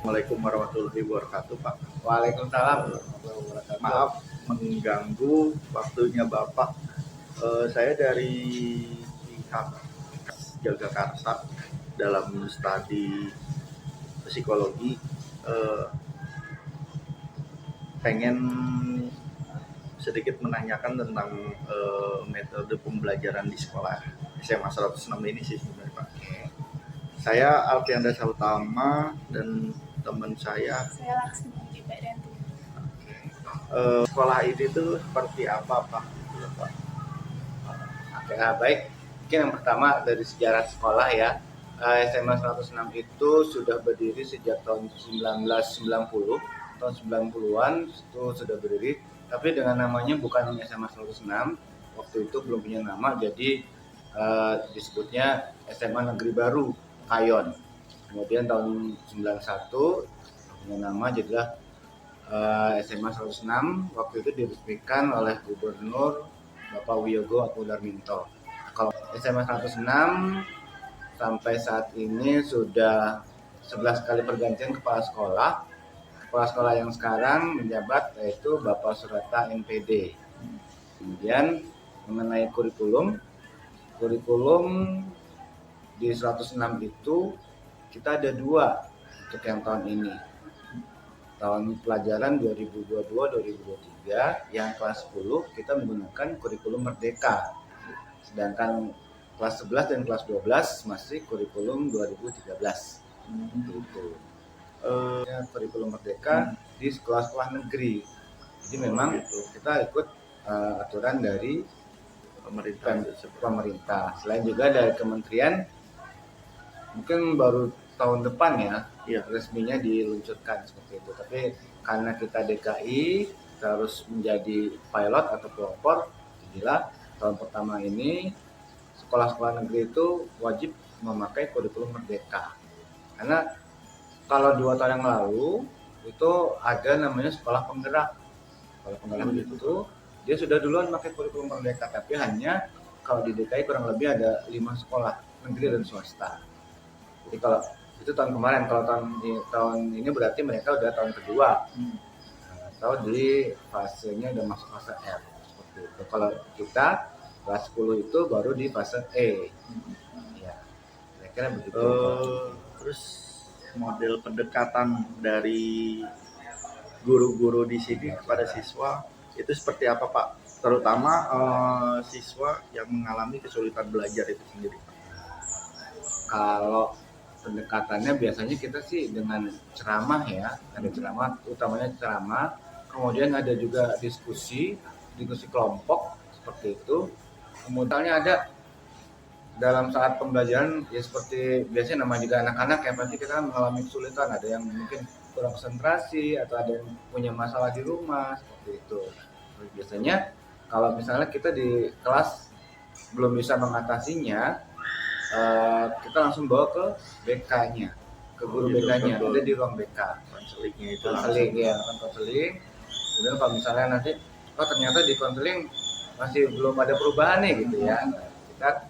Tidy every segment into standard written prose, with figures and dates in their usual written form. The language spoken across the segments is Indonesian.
Assalamualaikum warahmatullahi wabarakatuh, Pak. Waalaikumsalam warahmatullahi wabarakatuh. Maaf mengganggu waktunya Bapak. Saya dari pihak Jagakarsa dalam studi psikologi pengen sedikit menanyakan tentang metode pembelajaran di sekolah SMA 106 ini sih sebenarnya, Pak. Saya Alfianda Sautama dan teman saya Laksmi Wibadanti. sekolah ini tuh seperti apa, Pak? Oke, baik. Mungkin yang pertama dari sejarah sekolah ya. SMA 106 itu sudah berdiri sejak tahun 1990, tahun 90-an itu sudah berdiri, tapi dengan namanya bukan SMA 106. Waktu itu belum punya nama, jadi disebutnya SMA Negeri Baru Kayon. Kemudian tahun 91 punya nama jadilah SMA 106. Waktu itu diresmikan oleh Gubernur Bapak Wiyogo Atmodarminto. Kalau SMA 106 sampai saat ini sudah 11 kali pergantian kepala sekolah. Kepala sekolah yang sekarang menjabat yaitu Bapak Surata NPD. Kemudian mengenai kurikulum di 106 itu kita ada 2 untuk yang tahun ini. Tahun pelajaran 2022-2023 yang kelas 10 kita menggunakan kurikulum Merdeka. Sedangkan kelas 11 dan kelas 12 masih kurikulum 2013. Gitu. Kurikulum Merdeka di sekolah-sekolah negeri. Jadi memang kita ikut aturan dari pemerintah. Selain juga dari kementerian, mungkin baru tahun depan ya resminya diluncurkan seperti itu. Tapi karena kita DKI, kita harus menjadi pilot atau pelopor. Jadilah tahun pertama ini sekolah-sekolah negeri itu wajib memakai kurikulum Merdeka. Karena kalau 2 tahun yang lalu itu ada namanya sekolah penggerak. Sekolah penggerak itu dia sudah duluan pakai kurikulum Merdeka, tapi hanya kalau di DKI kurang lebih ada 5 sekolah negeri dan swasta. Jadi kalau itu tahun kemarin, kalau tahun ini berarti mereka udah tahun kedua, atau di fasenya udah masuk fase F seperti itu. Kalau kita kelas 10 itu baru di fase E. Ya, kira-kira begitu. Terus model pendekatan dari guru-guru di sini kepada siswa itu seperti apa, Pak? Terutama siswa yang mengalami kesulitan belajar itu sendiri, Pak. Kalau pendekatannya biasanya kita sih dengan ceramah ya, ada ceramah, utamanya ceramah, kemudian ada juga diskusi kelompok seperti itu. Kemudian ada dalam saat pembelajaran ya seperti biasanya namanya juga anak-anak yang pasti kita mengalami kesulitan, ada yang mungkin kurang konsentrasi atau ada yang punya masalah di rumah seperti itu. Biasanya kalau misalnya kita di kelas belum bisa mengatasinya, kita langsung bawa ke BK-nya, ke guru BK-nya, ada di ruang BK. Konselingnya itu konseling ya, konseling. Kemudian kalau misalnya nanti ternyata di konseling masih belum ada perubahan nih gitu ya, kita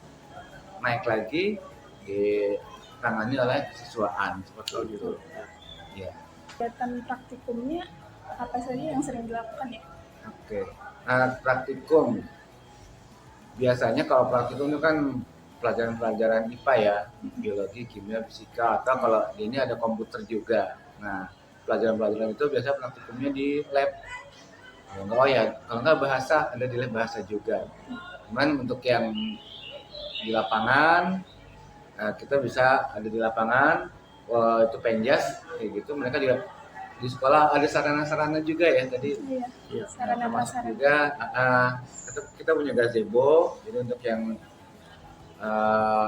naik lagi ditangani oleh kesiswaan seperti itu. Ya. Kegiatan praktikumnya apa saja yang sering dilakukan ya? Oke. Nah, praktikum biasanya kalau praktikum itu kan pelajaran-pelajaran IPA ya, biologi, kimia, fisika, atau kalau ini ada komputer juga. Nah, pelajaran-pelajaran itu biasanya praktikumnya di lab. Kalau nggak bahasa, ada di lab bahasa juga. Cuman untuk yang di lapangan, kita bisa ada di lapangan, itu penjas, kayak gitu. Mereka juga di sekolah ada sarana-sarana juga ya tadi. Iya. Sarana prasarana juga. Kita punya gazebo, jadi untuk yang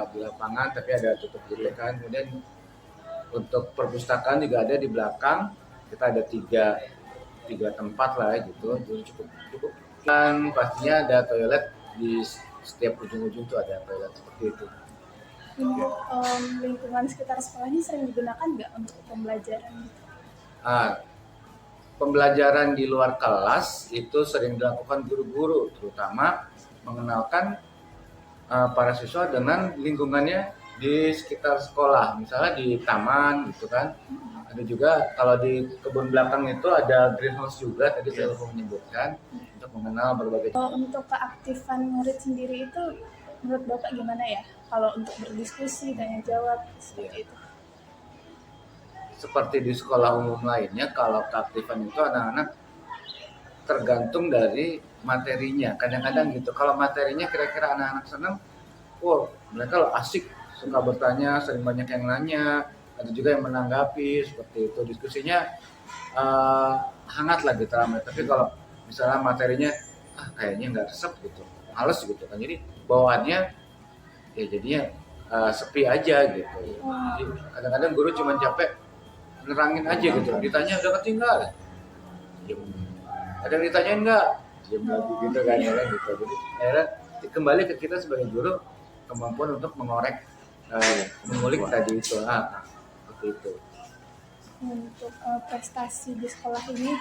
di lapangan tapi ada tutup jendela. Kemudian untuk perpustakaan juga ada di belakang. Kita ada tiga tempat lah gitu, jadi cukup. Dan pastinya ada toilet di setiap ujung-ujung tuh ada toilet seperti itu. Untuk lingkungan sekitar sekolahnya sering digunakan nggak untuk pembelajaran? Pembelajaran di luar kelas itu sering dilakukan guru-guru, terutama mengenalkan para siswa dengan lingkungannya di sekitar sekolah, misalnya di taman gitu kan. Ada juga kalau di kebun belakang itu ada greenhouse juga, tadi saya lupa menyebutkan, untuk mengenal berbagai. Untuk keaktifan murid sendiri itu menurut Bapak gimana ya? Kalau untuk berdiskusi, tanya jawab, seperti itu. Seperti di sekolah umum lainnya, kalau keaktifan itu anak-anak tergantung dari materinya. Kadang-kadang gitu, kalau materinya kira-kira anak-anak senang, wow, mereka loh asik, suka bertanya, sering banyak yang nanya, ada juga yang menanggapi, seperti itu. Diskusinya hangat lah gitu ramai. Tapi kalau misalnya materinya kayaknya nggak resep gitu, males gitu kan, jadi bawaannya ya jadinya sepi aja gitu. Jadi kadang-kadang guru cuma capek nerangin aja gitu, ditanya udah ngerti nggak, diem. Ada yang ditanyain nggak, diem lagi gitu kan, ya gitu. Jadi akhirnya kembali ke kita sebagai guru, kemampuan untuk mengorek, mengulik tadi itu, seperti itu. Untuk prestasi di sekolah ini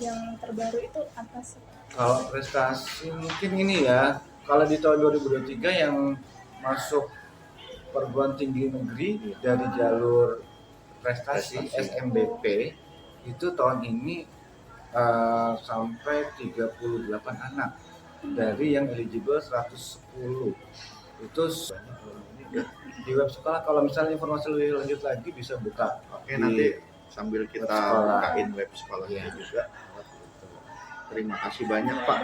yang terbaru itu apa sih? Kalau prestasi mungkin ini ya, kalau di tahun 2023 yang masuk perguruan tinggi negeri dari jalur prestasi SMBP itu tahun ini sampai 38 anak dari yang eligible 110. Itu di web sekolah. Kalau misalnya informasi lebih lanjut lagi bisa buka. Oke, nanti sambil kita bukain web sekolahnya juga. Terima kasih banyak Pak.